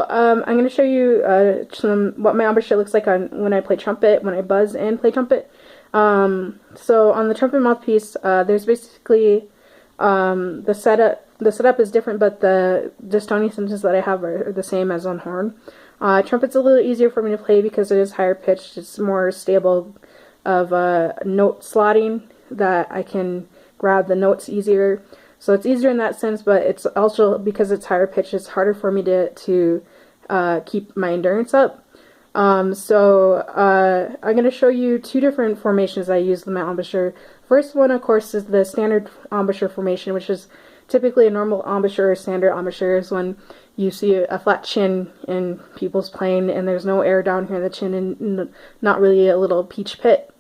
I'm going to show you what my embouchure looks like on when I play trumpet, when I buzz and play trumpet. So on the trumpet mouthpiece, there's basically the setup is different, but the dystonia symptoms that I have are the same as on horn. Trumpet's a little easier for me to play because it is higher pitched. It's more stable of note slotting, that I can grab the notes easier. So it's easier in that sense, but it's also, because it's higher pitched, it's harder for me to keep my endurance up. I'm going to show you two different formations I use with my embouchure. First one, of course, is the standard embouchure formation, which is typically a normal embouchure or standard embouchure. Is when you see a flat chin in people's playing and there's no air down here in the chin and not really a little peach pit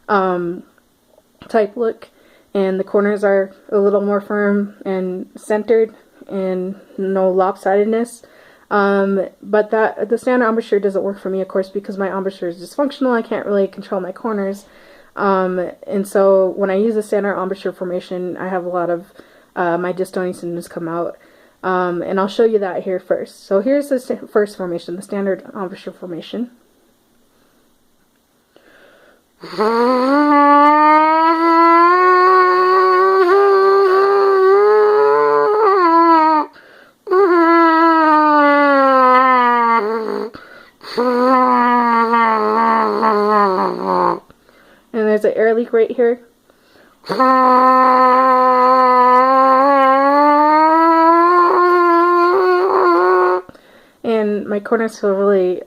type look. And the corners are a little more firm and centered and no lopsidedness. But the standard embouchure doesn't work for me, of course, because my embouchure is dysfunctional. I can't really control my corners. And so when I use the standard embouchure formation, I have a lot of my dystonia symptoms come out. And I'll show you that here first. So here's the first formation, the standard embouchure formation. And there's an air leak right here. And my corners feel really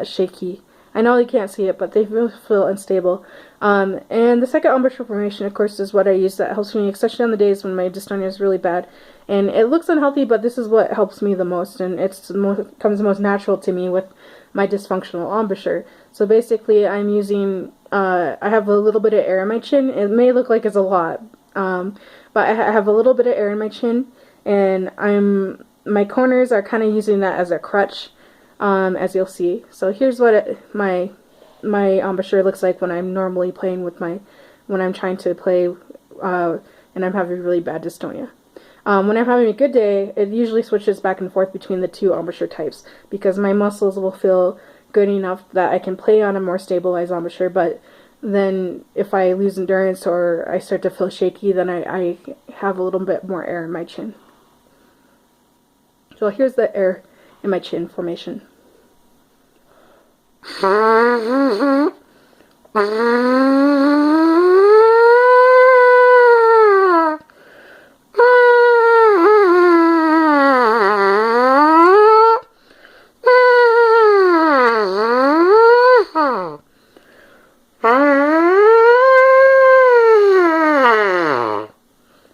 shaky. I know you can't see it, but they feel unstable. And the second embouchure formation, of course, is what I use that helps me, especially on the days when my dystonia is really bad. And it looks unhealthy, but this is what helps me the most, and it comes the most natural to me with my dysfunctional embouchure. So basically, I'm using, I have a little bit of air in my chin. It may look like it's a lot, but I have a little bit of air in my chin, and my corners are kind of using that as a crutch, as you'll see. So here's what my embouchure looks like when I'm normally playing with when I'm trying to play, and I'm having really bad dystonia. When I'm having a good day, it usually switches back and forth between the two embouchure types, because my muscles will feel good enough that I can play on a more stabilized embouchure. But then if I lose endurance or I start to feel shaky, then I have a little bit more air in my chin. So here's the air in my chin formation.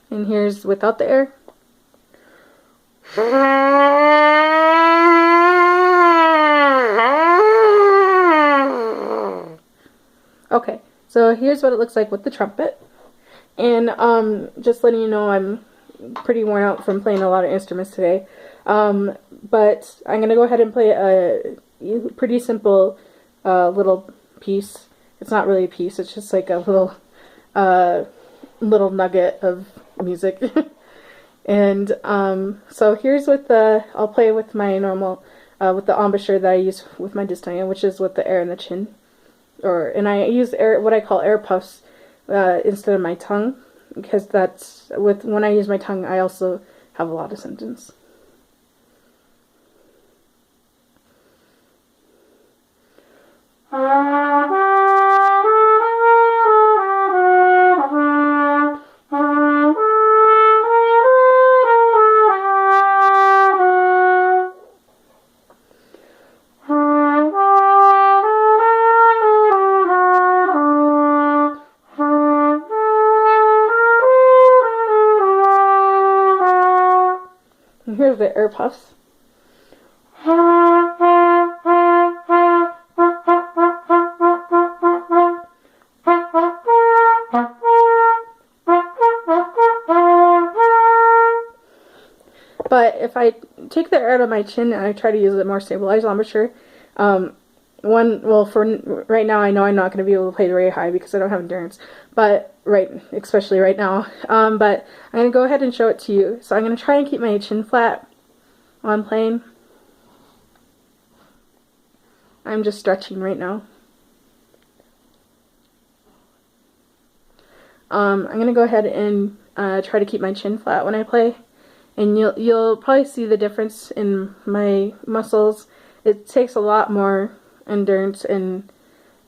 And here's without the air. Okay, so here's what it looks like with the trumpet. And just letting you know, I'm pretty worn out from playing a lot of instruments today. But I'm going to go ahead and play a pretty simple little piece. It's not really a piece, it's just like a little nugget of music. And so here's what I'll play with my normal, with the embouchure that I use with my dystonia, which is with the air in the chin. And I use what I call air puffs instead of my tongue, because when I use my tongue, I also have a lot of symptoms. And here's the air puffs. But if I take the air out of my chin and I try to use a more stabilized embouchure, for right now, I know I'm not going to be able to play very high because I don't have endurance, especially right now. But I'm going to go ahead and show it to you. So I'm going to try and keep my chin flat while I'm playing. I'm just stretching right now. I'm gonna go ahead and try to keep my chin flat when I play, and you'll probably see the difference in my muscles. It takes a lot more endurance, and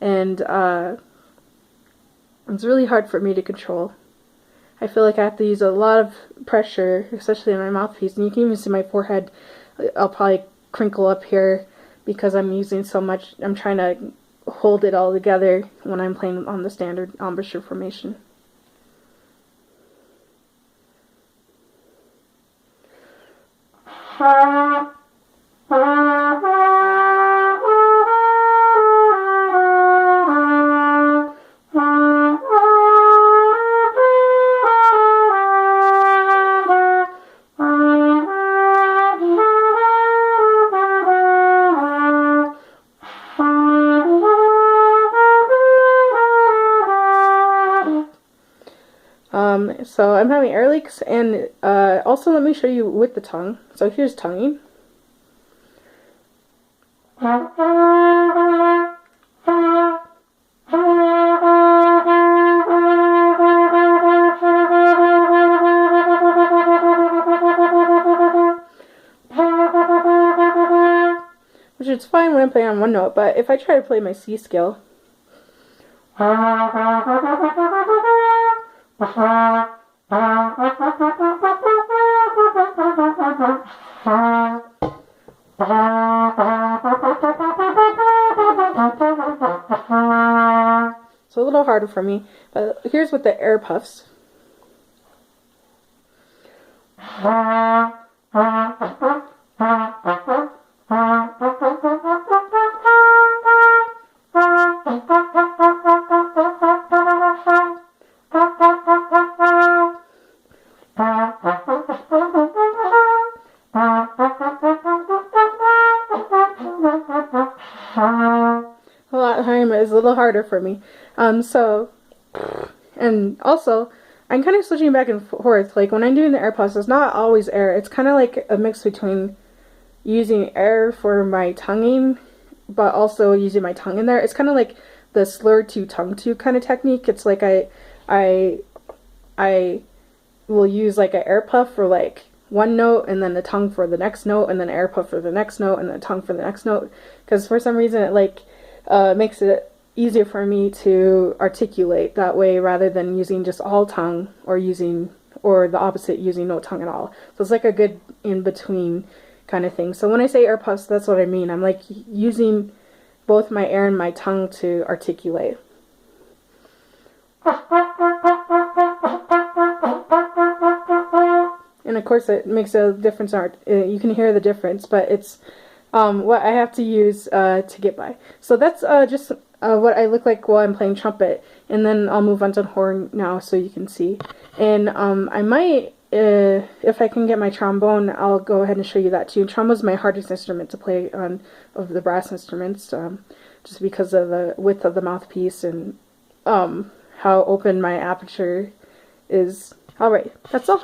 it's really hard for me to control. I feel like I have to use a lot of pressure, especially in my mouthpiece, and you can even see my forehead. I'll probably crinkle up here because I'm using so much. I'm trying to hold it all together when I'm playing on the standard embouchure formation. So I'm having air leaks, and also let me show you with the tongue. So here's tonguing. Which is fine when I'm playing on one note, but if I try to play my C scale, so a little harder for me. But here's with the air puffs. A lot of time is a little harder for me. And also, I'm kind of switching back and forth. Like when I'm doing the air puffs, it's not always air. It's kind of like a mix between using air for my tonguing, but also using my tongue in there. It's kind of like the slur to tongue to kind of technique. It's like I will use like an air puff for like one note, and then the tongue for the next note, and then air puff for the next note, and the tongue for the next note. Because for some reason it like makes it easier for me to articulate that way rather than using just all tongue, or the opposite, using no tongue at all. So it's like a good in between kind of thing. So when I say air puffs, that's what I mean. I'm like using both my air and my tongue to articulate. And of course it makes a difference. You can hear the difference, but it's what I have to use to get by. So that's just what I look like while I'm playing trumpet, and then I'll move on to horn now so you can see. And I might, if I can get my trombone, I'll go ahead and show you that too. Trombone's my hardest instrument to play on of the brass instruments, just because of the width of the mouthpiece and how open my aperture is. Alright, that's all.